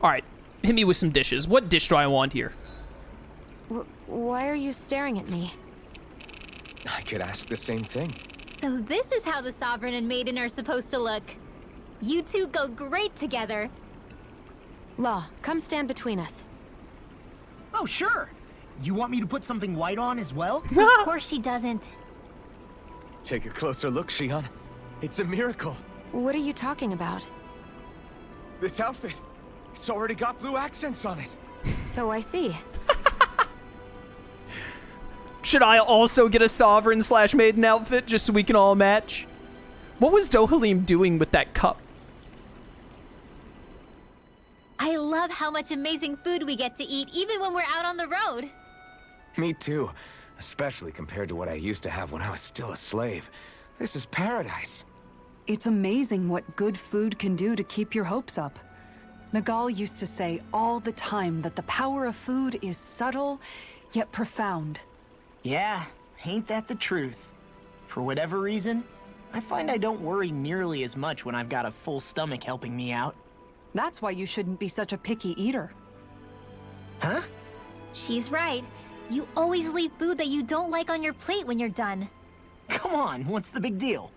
Alright, hit me with some dishes. What dish do I want here? Why are you staring at me? I could ask the same thing. So this is how the Sovereign and Maiden are supposed to look. You two go great together. Law, come stand between us. Oh, sure. You want me to put something white on as well? Of course she doesn't. Take a closer look, Shionne. It's a miracle. What are you talking about? This outfit, it's already got blue accents on it. So I see. Should I also get a Sovereign / Maiden outfit just so we can all match? What was Dohalim doing with that cup? I love how much amazing food we get to eat even when we're out on the road. Me too, especially compared to what I used to have when I was still a slave. This is paradise. It's amazing what good food can do to keep your hopes up. Nagal used to say all the time that the power of food is subtle, yet profound. Yeah, ain't that the truth? For whatever reason, I find I don't worry nearly as much when I've got a full stomach helping me out. That's why you shouldn't be such a picky eater. Huh? She's right. You always leave food that you don't like on your plate when you're done. Come on, what's the big deal?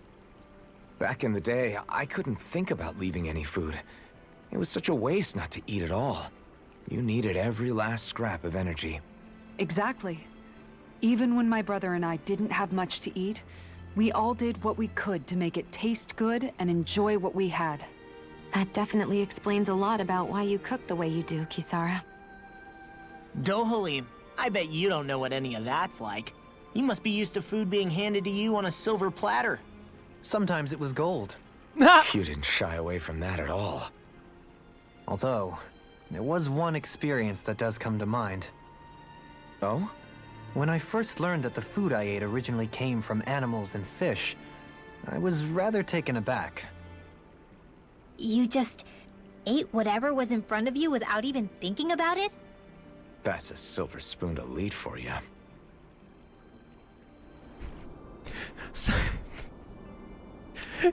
Back in the day, I couldn't think about leaving any food. It was such a waste not to eat at all. You needed every last scrap of energy. Exactly. Even when my brother and I didn't have much to eat, we all did what we could to make it taste good and enjoy what we had. That definitely explains a lot about why you cook the way you do, Kisara. Dohalim, I bet you don't know what any of that's like. You must be used to food being handed to you on a silver platter. Sometimes it was gold. You didn't shy away from that at all. Although, there was one experience that does come to mind. Oh? When I first learned that the food I ate originally came from animals and fish, I was rather taken aback. You just ate whatever was in front of you without even thinking about it? That's a silver spoon elite for you. So,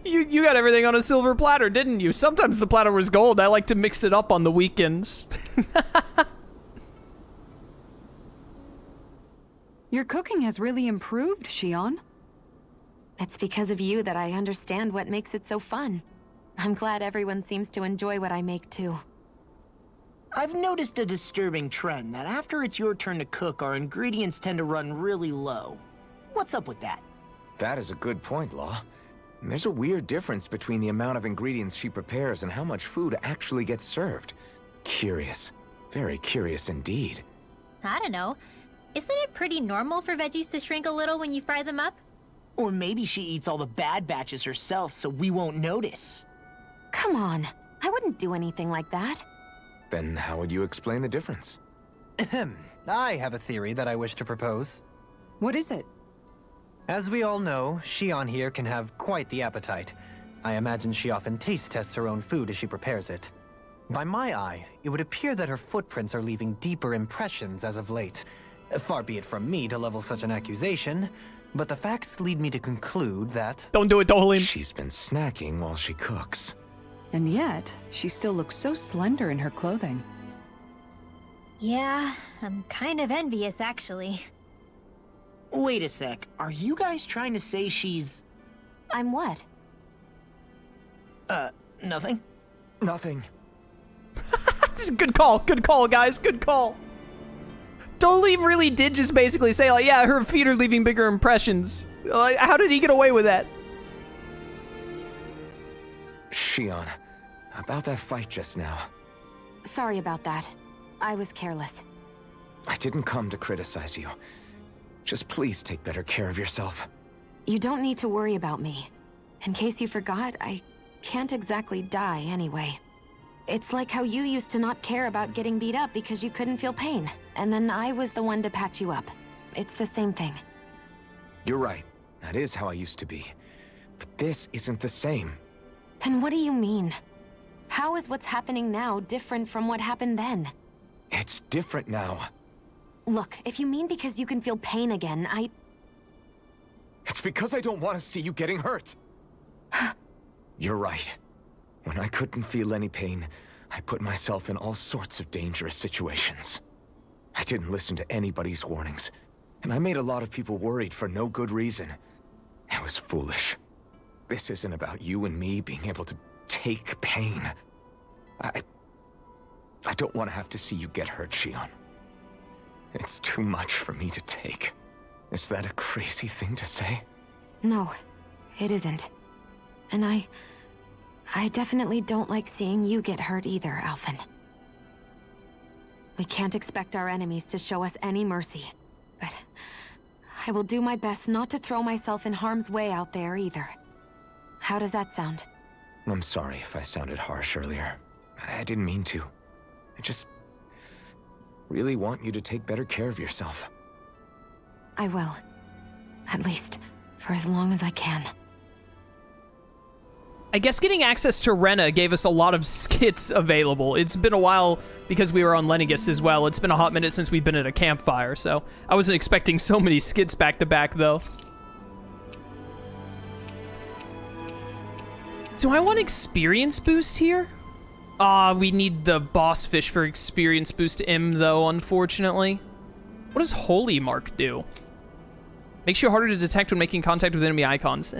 you got everything on a silver platter, didn't you? Sometimes the platter was gold. I like to mix it up on the weekends. Your cooking has really improved, Shionne. It's because of you that I understand what makes it so fun. I'm glad everyone seems to enjoy what I make too. I've noticed a disturbing trend that after it's your turn to cook, our ingredients tend to run really low. What's up with that? That is a good point, Law. There's a weird difference between the amount of ingredients she prepares and how much food actually gets served. Curious. Very curious indeed. I don't know. Isn't it pretty normal for veggies to shrink a little when you fry them up? Or maybe she eats all the bad batches herself so we won't notice. Come on, I wouldn't do anything like that. Then how would you explain the difference? Ahem. I have a theory that I wish to propose. What is it? As we all know, Shionne here can have quite the appetite. I imagine she often taste tests her own food as she prepares it. By my eye, it would appear that her footprints are leaving deeper impressions as of late. Far be it from me to level such an accusation, but the facts lead me to conclude that... Don't do it, Dohalim. She's been snacking while she cooks. And yet, she still looks so slender in her clothing. Yeah, I'm kind of envious, actually. Wait a sec, are you guys trying to say she's... I'm what? Nothing? Nothing. This is a good call, guys, good call. Dohalim really did just basically say, like, yeah, her feet are leaving bigger impressions. Like, how did he get away with that? Shionne, about that fight just now. Sorry about that. I was careless. I didn't come to criticize you. Just please take better care of yourself. You don't need to worry about me. In case you forgot, I can't exactly die anyway. It's like how you used to not care about getting beat up because you couldn't feel pain, and then I was the one to patch you up. It's the same thing. You're right. That is how I used to be. But this isn't the same. Then what do you mean? How is what's happening now different from what happened then? It's different now. Look, if you mean because you can feel pain again, It's because I don't want to see you getting hurt. You're right. When I couldn't feel any pain, I put myself in all sorts of dangerous situations. I didn't listen to anybody's warnings, and I made a lot of people worried for no good reason. It was foolish. This isn't about you and me being able to take pain. I don't want to have to see you get hurt, Shionne. It's too much for me to take. Is that a crazy thing to say? No, it isn't. And I definitely don't like seeing you get hurt either, Alphen. We can't expect our enemies to show us any mercy, but I will do my best not to throw myself in harm's way out there either. How does that sound? I'm sorry if I sounded harsh earlier. I didn't mean to. I just really want you to take better care of yourself. I will. At least, for as long as I can. I guess getting access to Rena gave us a lot of skits available. It's been a while because we were on Lennigus as well. It's been a hot minute since we've been at a campfire, so I wasn't expecting so many skits back to back, though. Do I want experience boost here? We need the boss fish for experience boost M, though, unfortunately. What does Holy Mark do? Makes you harder to detect when making contact with enemy icons.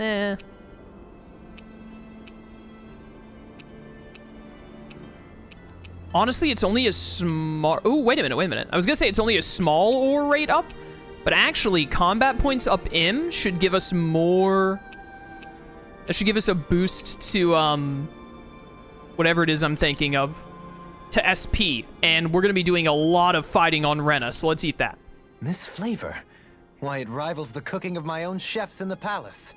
Honestly, it's only a small... Oh, wait a minute. I was gonna say it's only a small ore rate up, but actually, combat points up M should give us more... That should give us a boost to, whatever it is I'm thinking of, to SP, and we're gonna be doing a lot of fighting on Rena, so let's eat that. This flavor, why, it rivals the cooking of my own chefs in the palace.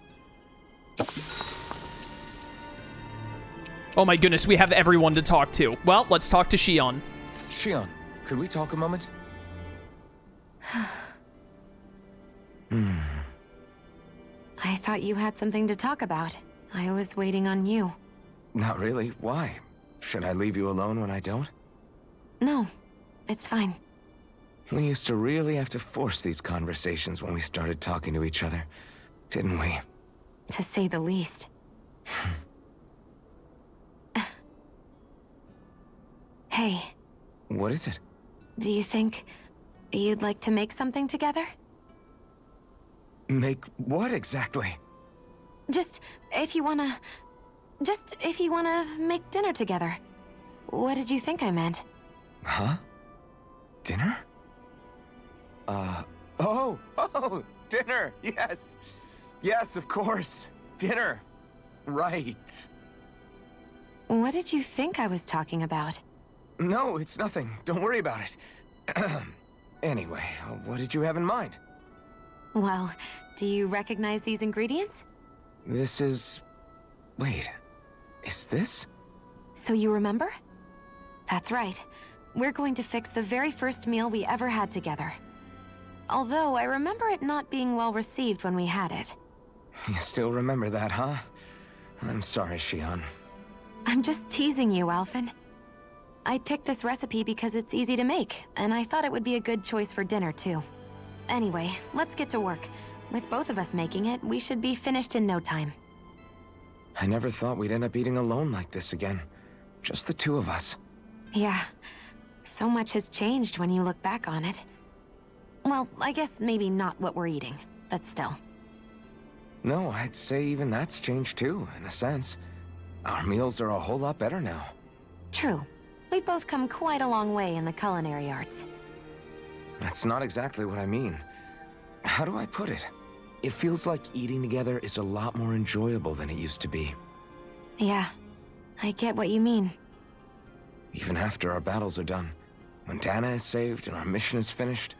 Oh my goodness, we have everyone to talk to. Well, let's talk to Shionne. Shionne, could we talk a moment? I thought you had something to talk about. I was waiting on you. Not really. Why? Should I leave you alone when I don't? No, it's fine. We used to really have to force these conversations when we started talking to each other, didn't we? To say the least. Hey. What is it? Do you think you'd like to make something together? Make what exactly? Just if you wanna make dinner together. What did you think I meant? Huh? Dinner? Dinner! Yes! Yes, of course! Dinner! Right. What did you think I was talking about? No, it's nothing. Don't worry about it. Anyway, what did you have in mind? Well, do you recognize these ingredients? This is... Wait, is this? So you remember? That's right. We're going to fix the very first meal we ever had together. Although I remember it not being well received when we had it. You still remember that, huh? I'm sorry, Shionne. I'm just teasing you, Alphen. I picked this recipe because it's easy to make, and I thought it would be a good choice for dinner, too. Anyway, let's get to work. With both of us making it, we should be finished in no time. I never thought we'd end up eating alone like this again. Just the two of us. Yeah. So much has changed when you look back on it. Well, I guess maybe not what we're eating, but still. No, I'd say even that's changed too, in a sense. Our meals are a whole lot better now. True. We've both come quite a long way in the culinary arts. That's not exactly what I mean. How do I put it? It feels like eating together is a lot more enjoyable than it used to be. Yeah, I get what you mean. Even after our battles are done, when Dahna is saved and our mission is finished,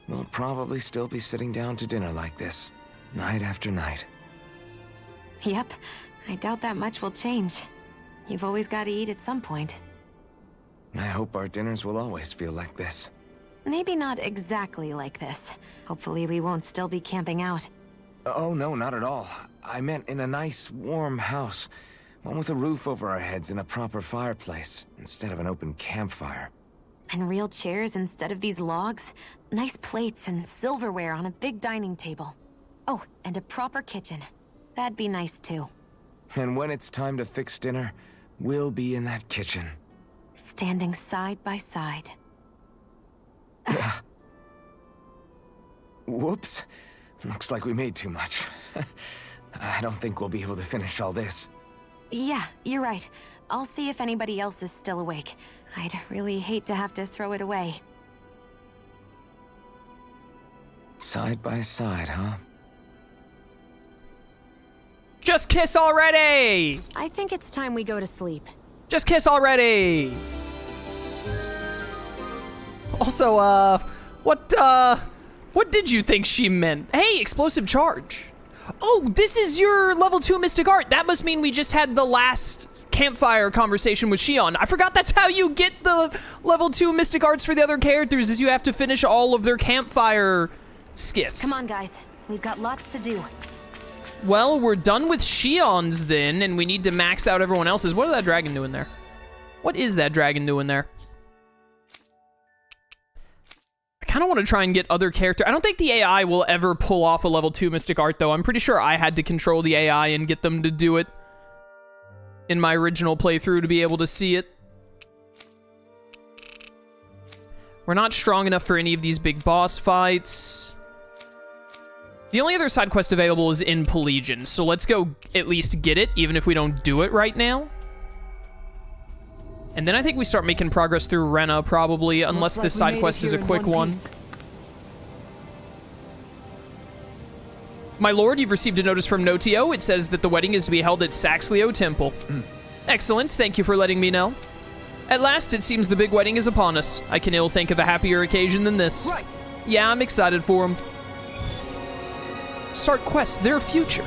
we'll probably still be sitting down to dinner like this, night after night. Yep, I doubt that much will change. You've always got to eat at some point. I hope our dinners will always feel like this. Maybe not exactly like this. Hopefully we won't still be camping out. Oh, no, not at all. I meant in a nice, warm house. One with a roof over our heads and a proper fireplace, instead of an open campfire. And real chairs instead of these logs. Nice plates and silverware on a big dining table. Oh, and a proper kitchen. That'd be nice too. And when it's time to fix dinner, we'll be in that kitchen. standing side by side. Whoops. Looks like we made too much. I don't think we'll be able to finish all this. Yeah, you're right. I'll see if anybody else is still awake. I'd really hate to have to throw it away. Side by side, huh? Just kiss already! I think it's time we go to sleep. Just kiss already! Also, what did you think she meant? Hey, explosive charge. Oh, this is your level 2 mystic art. That must mean we just had the last campfire conversation with Shionne. I forgot that's how you get the level 2 mystic arts for the other characters, is you have to finish all of their campfire skits. Come on, guys. We've got lots to do. Well, we're done with Shionne's then, and we need to max out everyone else's. What is that dragon doing there? What is that dragon doing there? I kind of want to try and get other character. I don't think the AI will ever pull off a level 2 mystic art, though. I'm pretty sure I had to control the AI and get them to do it in my original playthrough to be able to see it. We're not strong enough for any of these big boss fights. The only other side quest available is in Pelagian, so let's go at least get it, even if we don't do it right now. And then I think we start making progress through Rena, probably, unless this side quest is a quick one. My lord, you've received a notice from Notio. It says that the wedding is to be held at Saxleo Temple. Excellent, thank you for letting me know. At last, it seems the big wedding is upon us. I can ill think of a happier occasion than this. Right. Yeah, I'm excited for him. Start quests, their future.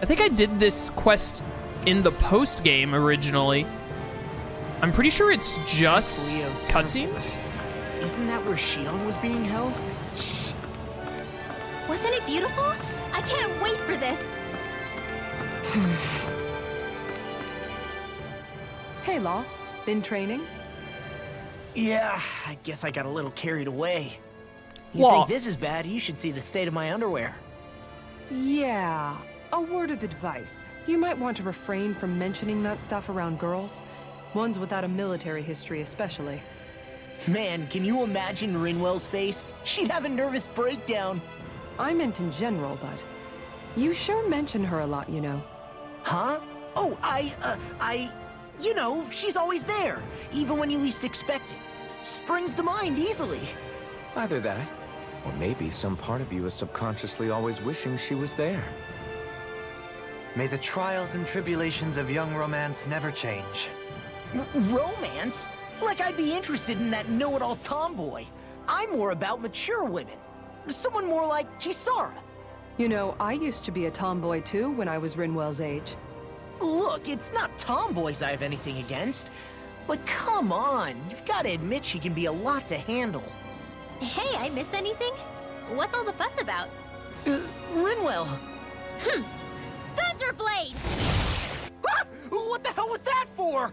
I think I did this quest in the post-game originally. I'm pretty sure it's just cutscenes. Isn't that where Shionne was being held? Wasn't it beautiful? I can't wait for this. Hey, Law. Been training? Yeah, I guess I got a little carried away. You Law. think this is bad? You should see the state of my underwear. Yeah. A word of advice. You might want to refrain from mentioning that stuff around girls. Ones without a military history especially. Man, can you imagine Rinwell's face? She'd have a nervous breakdown. I meant in general, but you sure mention her a lot, you know. Huh? Oh, you know, she's always there, even when you least expect it. Springs to mind easily. Either that, or maybe some part of you is subconsciously always wishing she was there. May the trials and tribulations of young romance never change. Romance? Like I'd be interested in that know-it-all tomboy. I'm more about mature women. Someone more like Kisara. You know, I used to be a tomboy too when I was Rinwell's age. Look, it's not tomboys I have anything against. But come on, you've got to admit she can be a lot to handle. Hey, I miss anything? What's all the fuss about? Rinwell. Thunderblade! Ah! What the hell was that for?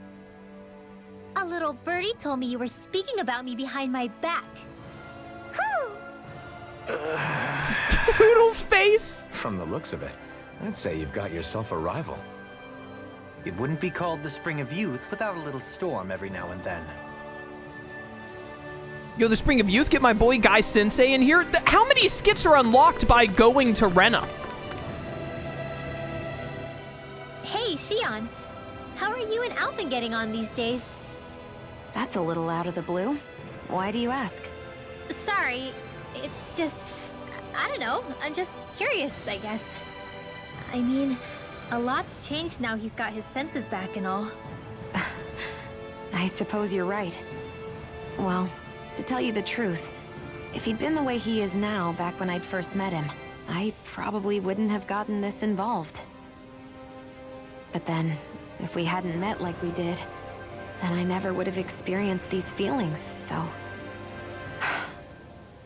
A little birdie told me you were speaking about me behind my back. Whew. Poodle's face. From the looks of it, I'd say you've got yourself a rival. It wouldn't be called the Spring of Youth without a little storm every now and then. Yo, the Spring of Youth, get my boy Guy Sensei in here. How many skits are unlocked by going to Rena? Hey, Shionne. How are you and Alphen getting on these days? That's a little out of the blue. Why do you ask? Sorry, it's just... I don't know, I'm just curious, I guess. I mean, a lot's changed now he's got his senses back and all. I suppose you're right. Well, to tell you the truth, if he'd been the way he is now back when I'd first met him, I probably wouldn't have gotten this involved. But then, if we hadn't met like we did, then I never would have experienced these feelings, so...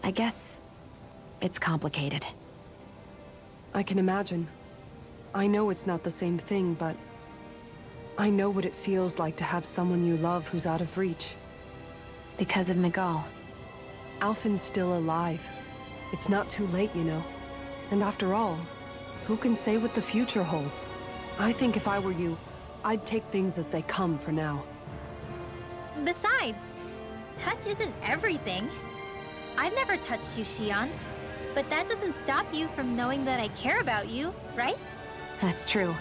I guess it's complicated. I can imagine. I know it's not the same thing, but I know what it feels like to have someone you love who's out of reach. Because of Miguel. Alphen's still alive. It's not too late, you know. And after all, who can say what the future holds? I think if I were you, I'd take things as they come for now. Besides, touch isn't everything. I've never touched you, Shionne, but that doesn't stop you from knowing that I care about you, right? That's true.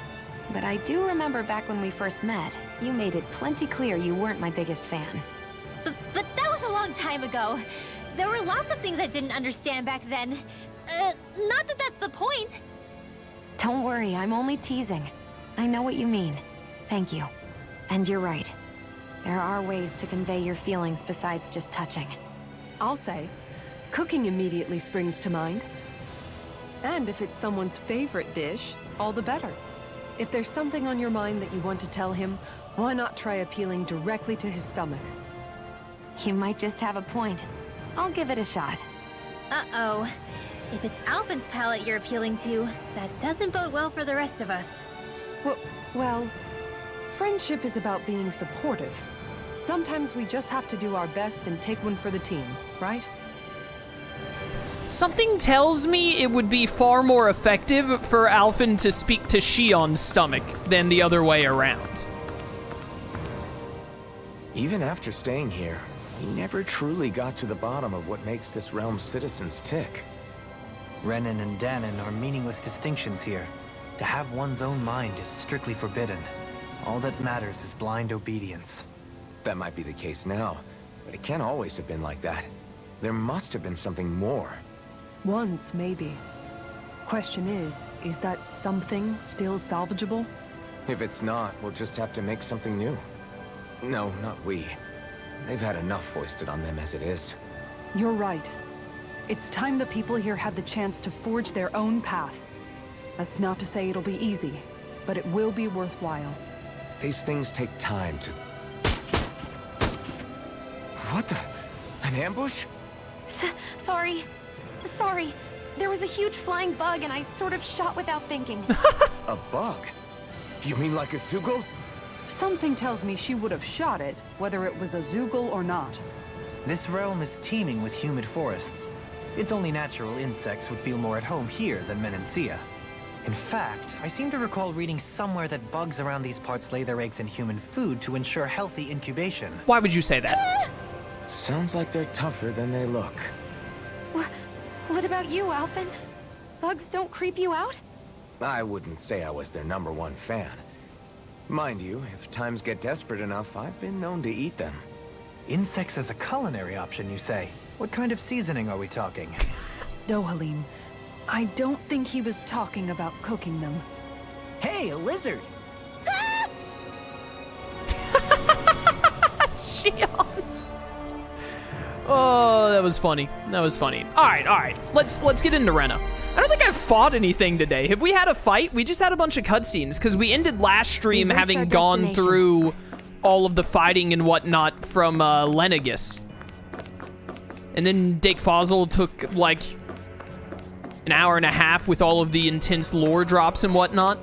But I do remember back when we first met, you made it plenty clear you weren't my biggest fan. But that was a long time ago. There were lots of things I didn't understand back then. Not that that's the point. Don't worry, I'm only teasing. I know what you mean. Thank you. And you're right. There are ways to convey your feelings besides just touching. I'll say, cooking immediately springs to mind. And if it's someone's favorite dish, all the better. If there's something on your mind that you want to tell him, why not try appealing directly to his stomach? You might just have a point. I'll give it a shot. Uh-oh. If it's Alphen's palate you're appealing to, that doesn't bode well for the rest of us. Well, friendship is about being supportive. Sometimes we just have to do our best and take one for the team, right? Something tells me it would be far more effective for Alphen to speak to Shionne's stomach than the other way around. Even after staying here, we never truly got to the bottom of what makes this realm's citizens tick. Renan and Dahnan are meaningless distinctions here. To have one's own mind is strictly forbidden. All that matters is blind obedience. That might be the case now, but it can't always have been like that. There must have been something more. Once, maybe. Question is that something still salvageable? If it's not, we'll just have to make something new. No, not we. They've had enough foisted on them as it is. You're right. It's time the people here had the chance to forge their own path. That's not to say it'll be easy, but it will be worthwhile. These things take time to... What the... An ambush? Sorry. Sorry. There was a huge flying bug and I sort of shot without thinking. A bug? You mean like a Zoogle? Something tells me she would have shot it, whether it was a Zoogle or not. This realm is teeming with humid forests. It's only natural insects would feel more at home here than Menancia. In fact, I seem to recall reading somewhere that bugs around these parts lay their eggs in human food to ensure healthy incubation. Why would you say that? Sounds like they're tougher than they look. What about you, Alphen? Bugs don't creep you out? I wouldn't say I was their #1 fan. Mind you, if times get desperate enough, I've been known to eat them. Insects as a culinary option, you say? What kind of seasoning are we talking? Dohalim, I don't think he was talking about cooking them. Hey, a lizard! Shionne. Oh, that was funny. That was funny. All right. Let's get into Rena. I don't think I've fought anything today. Have we had a fight? We just had a bunch of cutscenes because we ended last stream We've reached having our gone destination. through all of the fighting and whatnot from Lenegus. And then Dick Fossil took like an hour and a half with all of the intense lore drops and whatnot.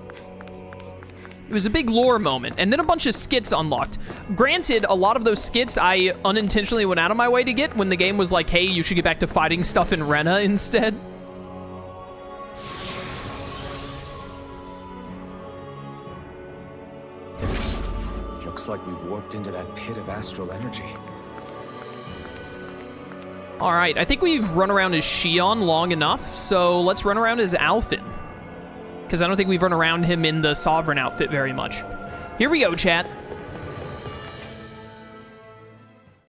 It was a big lore moment, and then a bunch of skits unlocked. Granted, a lot of those skits I unintentionally went out of my way to get when the game was like, hey, you should get back to fighting stuff in Rena instead. Looks like we've warped into that pit of astral energy. All right, I think we've run around as Shionne long enough, so let's run around as Alphen. Because I don't think we've run around him in the Sovereign outfit very much. Here we go, chat.